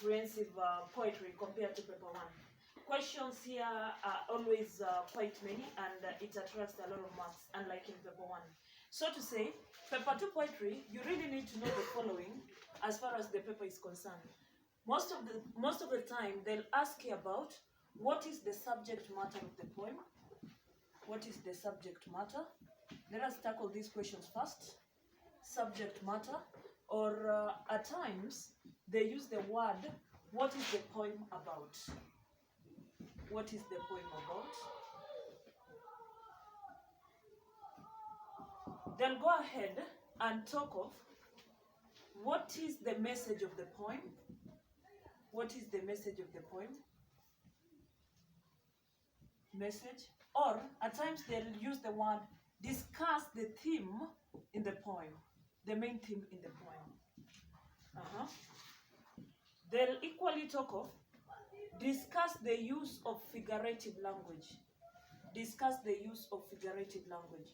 comprehensive poetry compared to paper 1. Questions here are always quite many, and it attracts a lot of marks, unlike in paper 1. So to say, paper 2 poetry, you really need to know the following as far as the paper is concerned. Most of the time, they'll ask you about what is the subject matter of the poem. What is the subject matter? Let us tackle these questions first. Subject matter, or at times they use the word, what is the poem about? What is the poem about? They'll go ahead and talk of what is the message of the poem. What is the message of the poem? Message. Or at times they'll use the word, discuss the theme in the poem, the main theme in the poem. They'll equally talk of, discuss the use of figurative language. Discuss the use of figurative language.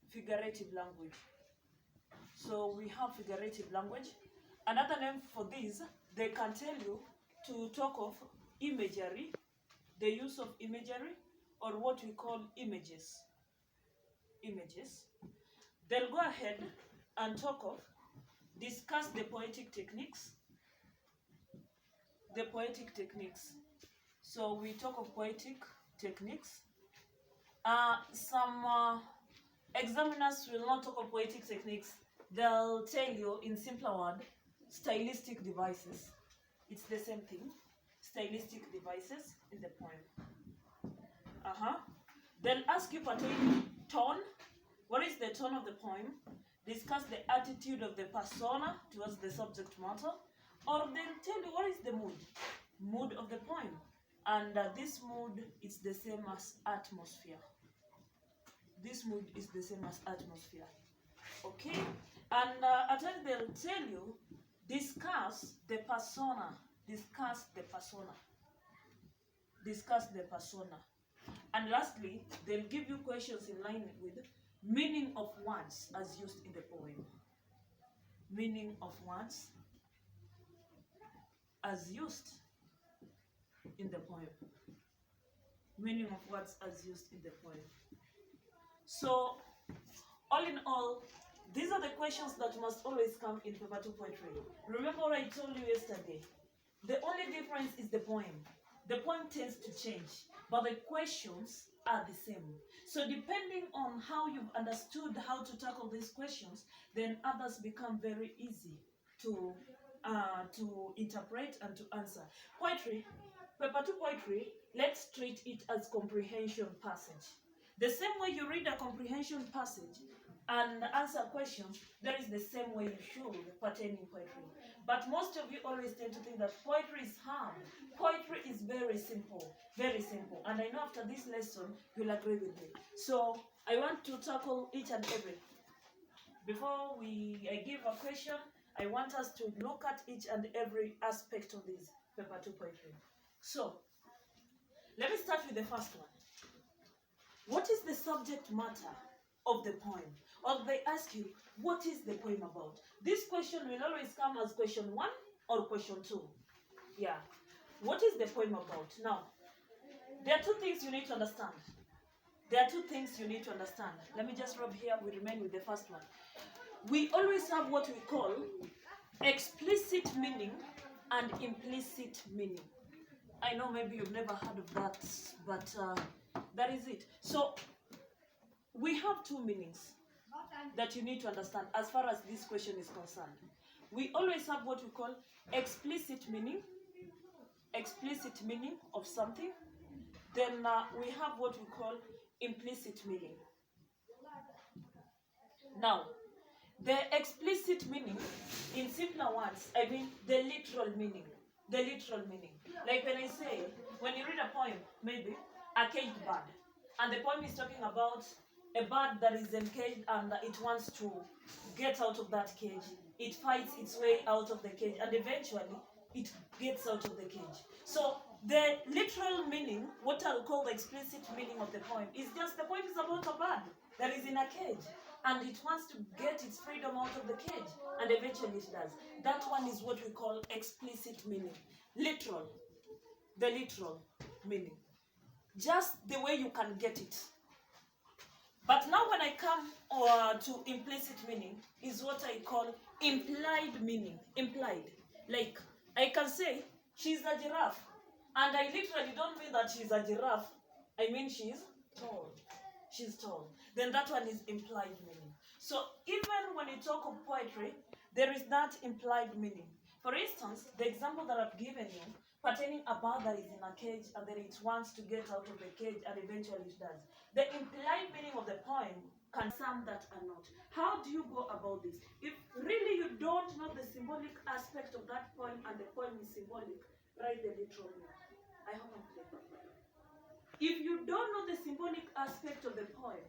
Figurative language. So we have figurative language. Another name for this, they can tell you to talk of imagery, the use of imagery, or what we call images. Images. They'll go ahead and talk of, discuss the poetic techniques. The poetic techniques. So we talk of poetic techniques. Some examiners will not talk of poetic techniques. They'll tell you in simpler word, stylistic devices. It's the same thing. Stylistic devices in the poem. They'll ask you pertaining tone. What is the tone of the poem? Discuss the attitude of the persona towards the subject matter. Or they'll tell you what is the mood. Mood of the poem. And this mood is the same as atmosphere. This mood is the same as atmosphere. Okay? And at times they'll tell you, discuss the persona. Discuss the persona. Discuss the persona. And lastly, they'll give you questions in line with meaning of words as used in the poem. Meaning of words as used in the poem. Meaning of words as used in the poem. So, all in all, these are the questions that must always come in paper 2 poetry. Remember what I told you yesterday. The only difference is the poem. The poem tends to change, but the questions are the same. So depending on how you've understood how to tackle these questions, then others become very easy to interpret and to answer. Poetry, paper 2 poetry, let's treat it as comprehension passage. The same way you read a comprehension passage and answer questions, that is the same way you should pertaining poetry. But most of you always tend to think that poetry is hard. Poetry is very simple, very simple. And I know after this lesson, you'll agree with me. So I want to tackle each and every. Before I give a question, I want us to look at each and every aspect of this paper 2 poetry. So, let me start with the first one. What is the subject matter of the poem? Or they ask you, what is the poem about? This question will always come as question 1 or question 2. Yeah. What is the poem about? Now, there are 2 things you need to understand. There are 2 things you need to understand. Let me just rub here. We remain with the first one. We always have what we call explicit meaning and implicit meaning. I know maybe you've never heard of that, but that is it. So, we have 2 meanings that you need to understand as far as this question is concerned. We always have what we call explicit meaning of something. Then we have what we call implicit meaning. Now, the explicit meaning, in simpler words, I mean the literal meaning. The literal meaning. Like when I say, when you read a poem, maybe, a caged bird, and the poem is talking about a bird that is encaged and it wants to get out of that cage. It fights its way out of the cage, and eventually it gets out of the cage. So the literal meaning, what I'll call the explicit meaning of the poem, is just the poem is about a bird that is in a cage. and it wants to get its freedom out of the cage, and eventually it does. That one is what we call explicit meaning. Literal. The literal meaning. Just the way you can get it. But now when I come to implicit meaning, is what I call implied meaning. Implied. Like, I can say, she's a giraffe. And I literally don't mean that she's a giraffe. I mean she's tall. She's tall. Then that one is implied meaning. So even when you talk of poetry, there is that implied meaning. For instance, the example that I've given you, pertaining a bird that is in a cage and then it wants to get out of the cage and eventually it does. The implied meaning of the poem can some that are not. How do you go about this? If really you don't know the symbolic aspect of that poem and the poem is symbolic, write the literal meaning. I hope I'm clear. If you don't know the symbolic aspect of the poem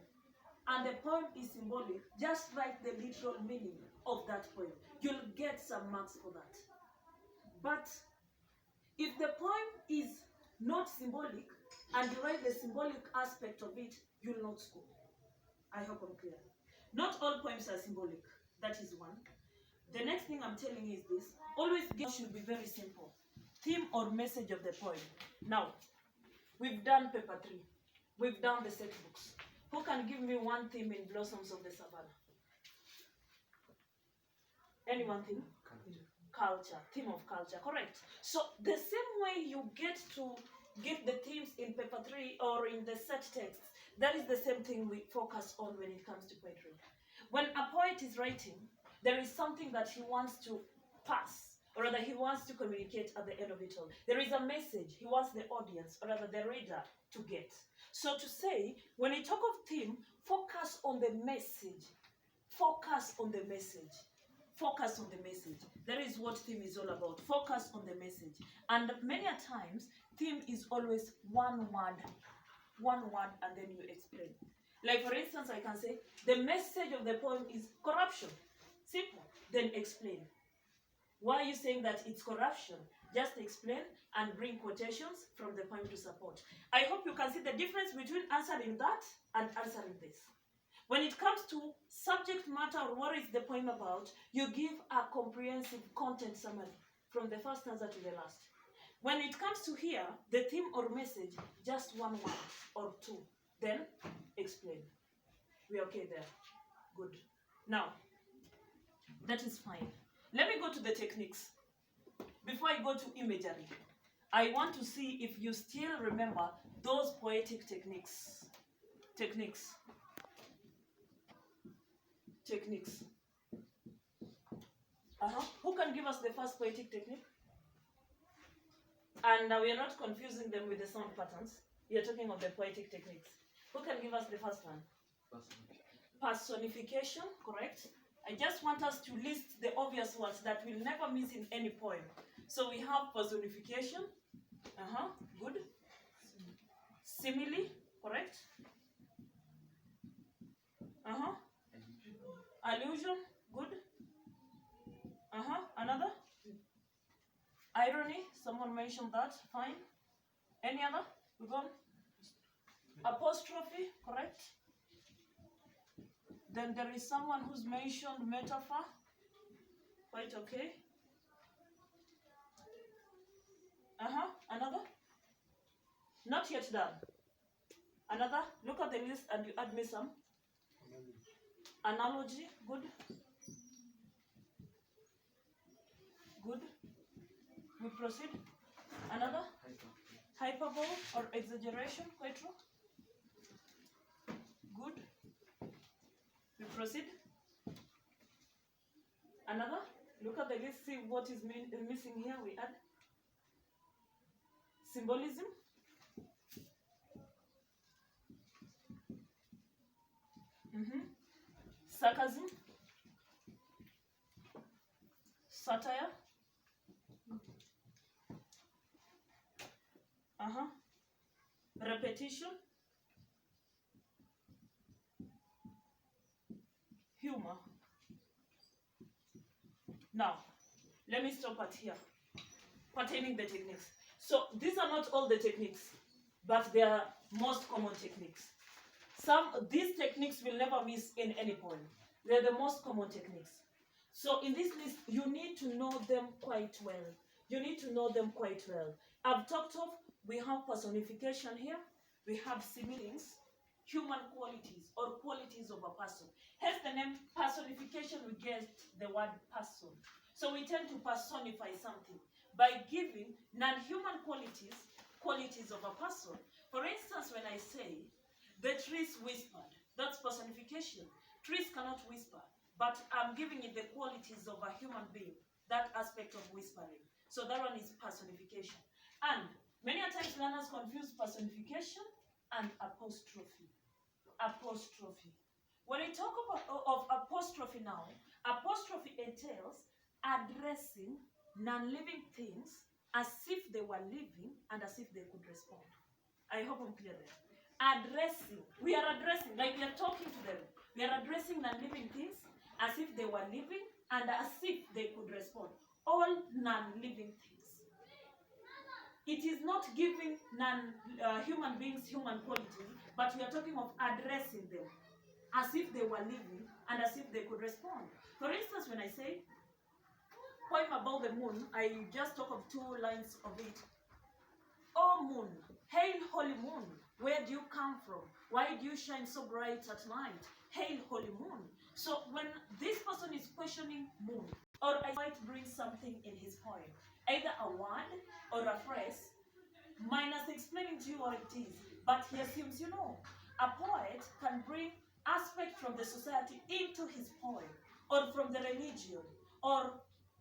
and the poem is symbolic, just write the literal meaning of that poem. You'll get some marks for that. But if the poem is not symbolic and you write the symbolic aspect of it, you'll not score. I hope I'm clear. Not all poems are symbolic. That is one. The next thing I'm telling you is this. Always should be very simple. Theme or message of the poem. Now, we've done paper 3. We've done the set books. Who can give me one theme in Blossoms of the Savannah? Anyone think? Culture. Theme of culture. Correct. So the same way you get to get the themes in paper 3 or in the set texts, that is the same thing we focus on when it comes to poetry. When a poet is writing, there is something that he wants to pass, or rather he wants to communicate at the end of it all. There is a message he wants the audience, or rather the reader, to get. So to say, when you talk of theme, focus on the message. Focus on the message. Focus on the message. That is what theme is all about. Focus on the message. And many a times, theme is always one word. One word and then you explain. Like for instance, I can say, the message of the poem is corruption. Simple. Then explain. Why are you saying that it's corruption? Just explain and bring quotations from the poem to support. I hope you can see the difference between answering that and answering this. When it comes to subject matter or what is the poem about, you give a comprehensive content summary from the first stanza to the last. When it comes to here, the theme or message, just one word or two. Then explain. We're okay there. Good. Now, that is fine. Let me go to the techniques. Before I go to imagery, I want to see if you still remember those poetic techniques. Techniques. Who can give us the first poetic technique? And we are not confusing them with the sound patterns. We are talking of the poetic techniques. Who can give us the first one? Personification, correct? I just want us to list the obvious ones that we'll never miss in any poem. So we have personification. Good. Simile, correct? Allusion, good. Another? Irony, someone mentioned that, fine. Any other? We go on. Apostrophe, correct? Then there is someone who's mentioned metaphor, quite okay. Another? Not yet done. Another? Look at the list and you add me some. Analogy, good. Good. We proceed. Another? Hyperbole or exaggeration, quite true. Good. We proceed. Another? Look at the list, see what is missing here. We add symbolism. Sarcasm. Satire. Repetition. Humor. Now, let me stop at here, pertaining the techniques. So these are not all the techniques, but they are most common techniques. These techniques will never miss in any poem. They're the most common techniques. So in this list, you need to know them quite well. You need to know them quite well. I've talked of, we have personification here, we have similings, human qualities or qualities of a person. Hence the name personification, we get the word person. So we tend to personify something by giving non-human qualities of a person. For instance, when I say, the trees whispered, that's personification. Trees cannot whisper, but I'm giving it the qualities of a human being, that aspect of whispering. So that one is personification. And many a times learners confuse personification and apostrophe. Apostrophe. When we talk of apostrophe now, apostrophe entails addressing non-living things as if they were living and as if they could respond. I hope I'm clear there. Addressing. We are addressing, like we are talking to them. We are addressing non-living things as if they were living and as if they could respond. All non-living things. It is not giving human beings human qualities, but we are talking of addressing them as if they were living and as if they could respond. For instance, when I say poem about the moon, I just talk of 2 lines of it. Oh moon, hail holy moon, where do you come from? Why do you shine so bright at night? Hail holy moon. So when this person is questioning moon, or I might bring something in his poem, either a word or a phrase, minus explaining to you what it is, but he assumes you know. A poet can bring aspect from the society into his poem, or from the religion, or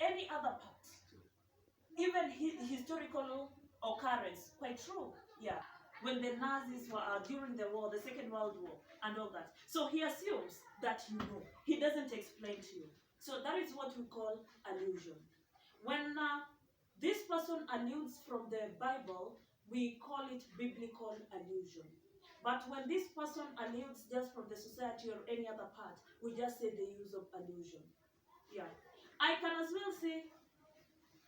any other part. Even historical occurrence, quite true, yeah. When the Nazis were during the war, the Second World War, and all that. So he assumes that you know. He doesn't explain to you. So that is what we call allusion. When this person alludes from the Bible, we call it biblical allusion. But when this person alludes just from the society or any other part, we just say the use of allusion. Yeah. I can as well say,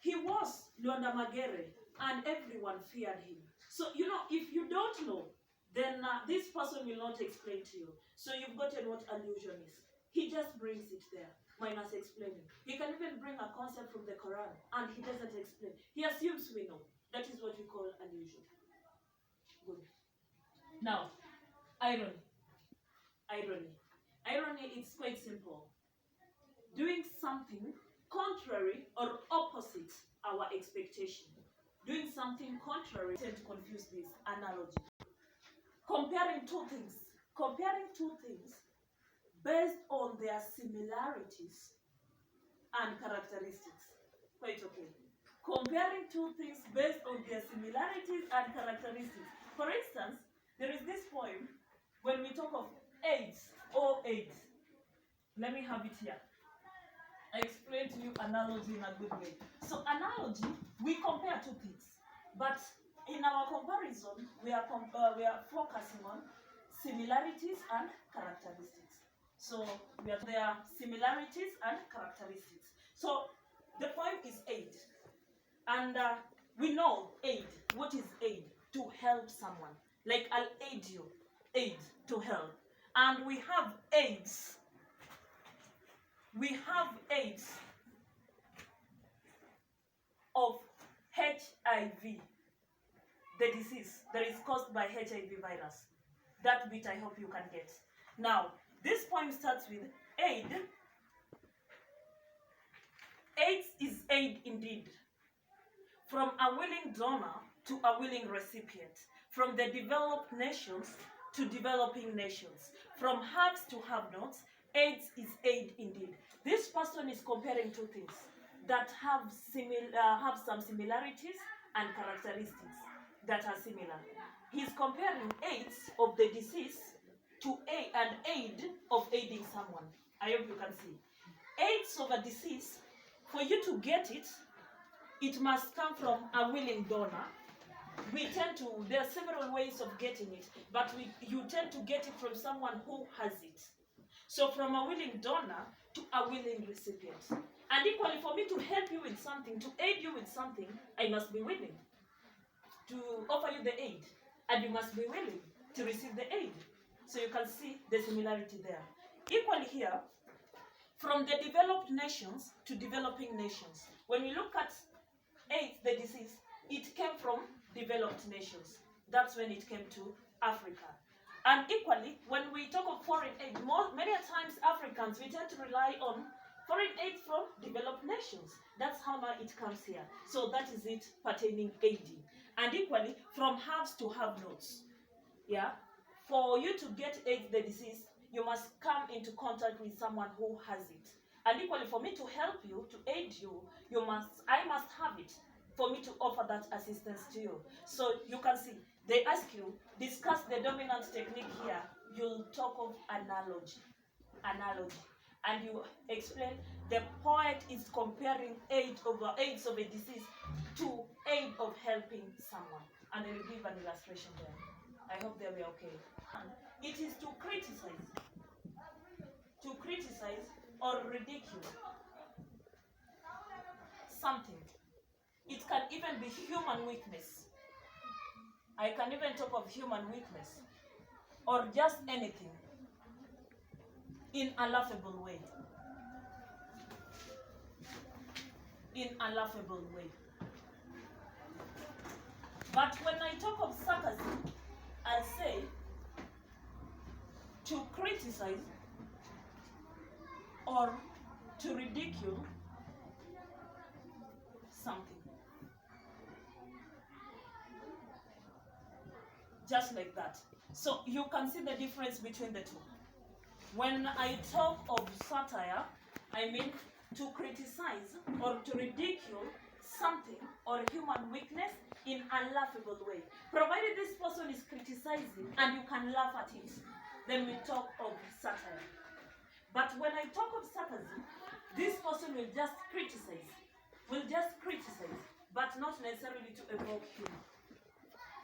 he was Luanda Magere, and everyone feared him. So, you know, if you don't know, then this person will not explain to you. So you've gotten what allusion is. He just brings it there, minus explaining. He can even bring a concept from the Quran, and he doesn't explain. He assumes we know. That is what we call allusion. Good. Now, irony. Irony. Irony is quite simple. Doing something contrary or opposite our expectation. Doing something contrary tend to confuse this analogy. Comparing two things based on their similarities and characteristics. Quite okay. Comparing two things based on their similarities and characteristics. For instance, there is this poem when we talk of AIDS or AIDS. Let me have it here. I explain to you analogy in a good way. So analogy, we compare two things, but in our comparison, we are focusing on similarities and characteristics. So there are similarities and characteristics. So the point is aid, and we know aid. What is aid? To help someone. Like I'll aid you. Aid, to help. And we have AIDS. We have AIDS of HIV, the disease that is caused by HIV virus. That bit I hope you can get. Now, this poem starts with aid. AIDS is aid indeed. From a willing donor to a willing recipient. From the developed nations to developing nations. From haves to have-nots, AIDS is aid indeed. This person is comparing two things that have some similarities and characteristics that are similar. He's comparing AIDS of the disease to an aid of aiding someone. I hope you can see. AIDS of a disease, for you to get it, it must come from a willing donor. There are several ways of getting it, but you tend to get it from someone who has it. So from a willing donor to a willing recipient. And equally, for me to help you with something, to aid you with something, I must be willing to offer you the aid. And you must be willing to receive the aid. So you can see the similarity there. Equally here, from the developed nations to developing nations. When we look at AIDS, the disease, it came from developed nations. That's when it came to Africa. And equally, when we talk of foreign aid, many times Africans, we tend to rely on foreign aid from developed nations. That's how now it comes here. So that is it pertaining aiding. And equally, from haves to have-nots. Yeah? For you to get AIDS, the disease, you must come into contact with someone who has it. And equally, for me to help you, to aid you, I must have it for me to offer that assistance to you. So you can see, they ask you, discuss the dominant technique here. You'll talk of analogy. And you explain the poet is comparing AIDS of a disease to aid of helping someone. And they will give an illustration there. I hope they were okay. And it is to criticize or ridicule something. It can even be human weakness. I can even talk of human weakness or just anything in a laughable way. In a laughable way. But when I talk of sarcasm, I'll say to criticize or to ridicule something. Just like that. So you can see the difference between the two. When I talk of satire, I mean to criticize or to ridicule something or human weakness in a laughable way. Provided this person is criticizing and you can laugh at it, then we talk of satire. But when I talk of sarcasm, this person will just criticize, but not necessarily to evoke humor.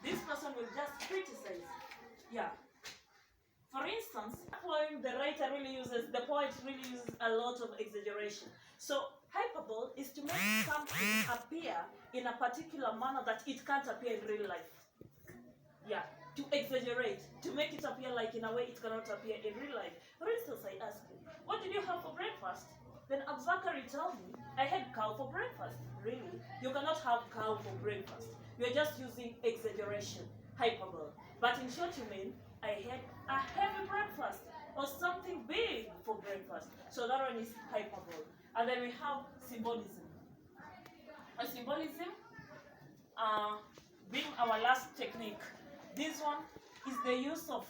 This person will just criticize. Yeah. For instance, the writer really uses, the poet really uses a lot of exaggeration. So hyperbole is to make something appear in a particular manner that it can't appear in real life. Yeah. To exaggerate, to make it appear like in a way it cannot appear in real life. For instance, I ask you, what did you have for breakfast? Then Abzakari tells me, I had cow for breakfast. Really? You cannot have cow for breakfast. You're just using exaggeration, hyperbole. But in short, you mean, I had a heavy breakfast or something big for breakfast. So that one is hyperbole. And then we have symbolism. A symbolism being our last technique. This one is the use of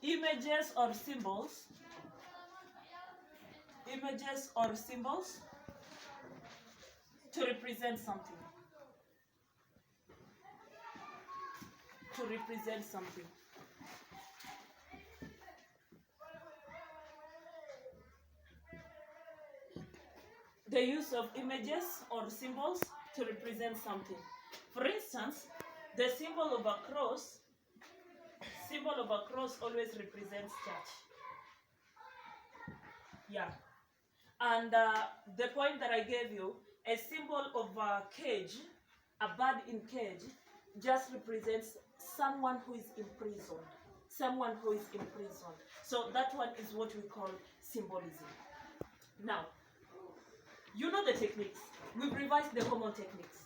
images or symbols to represent something. The use of images or symbols to represent something. For instance, the symbol of a cross always represents church. Yeah. And the point that I gave you, a symbol of a cage, a bird in cage, just represents someone who is imprisoned. So that one is what we call symbolism. Now, you know the techniques. We've revised the common techniques.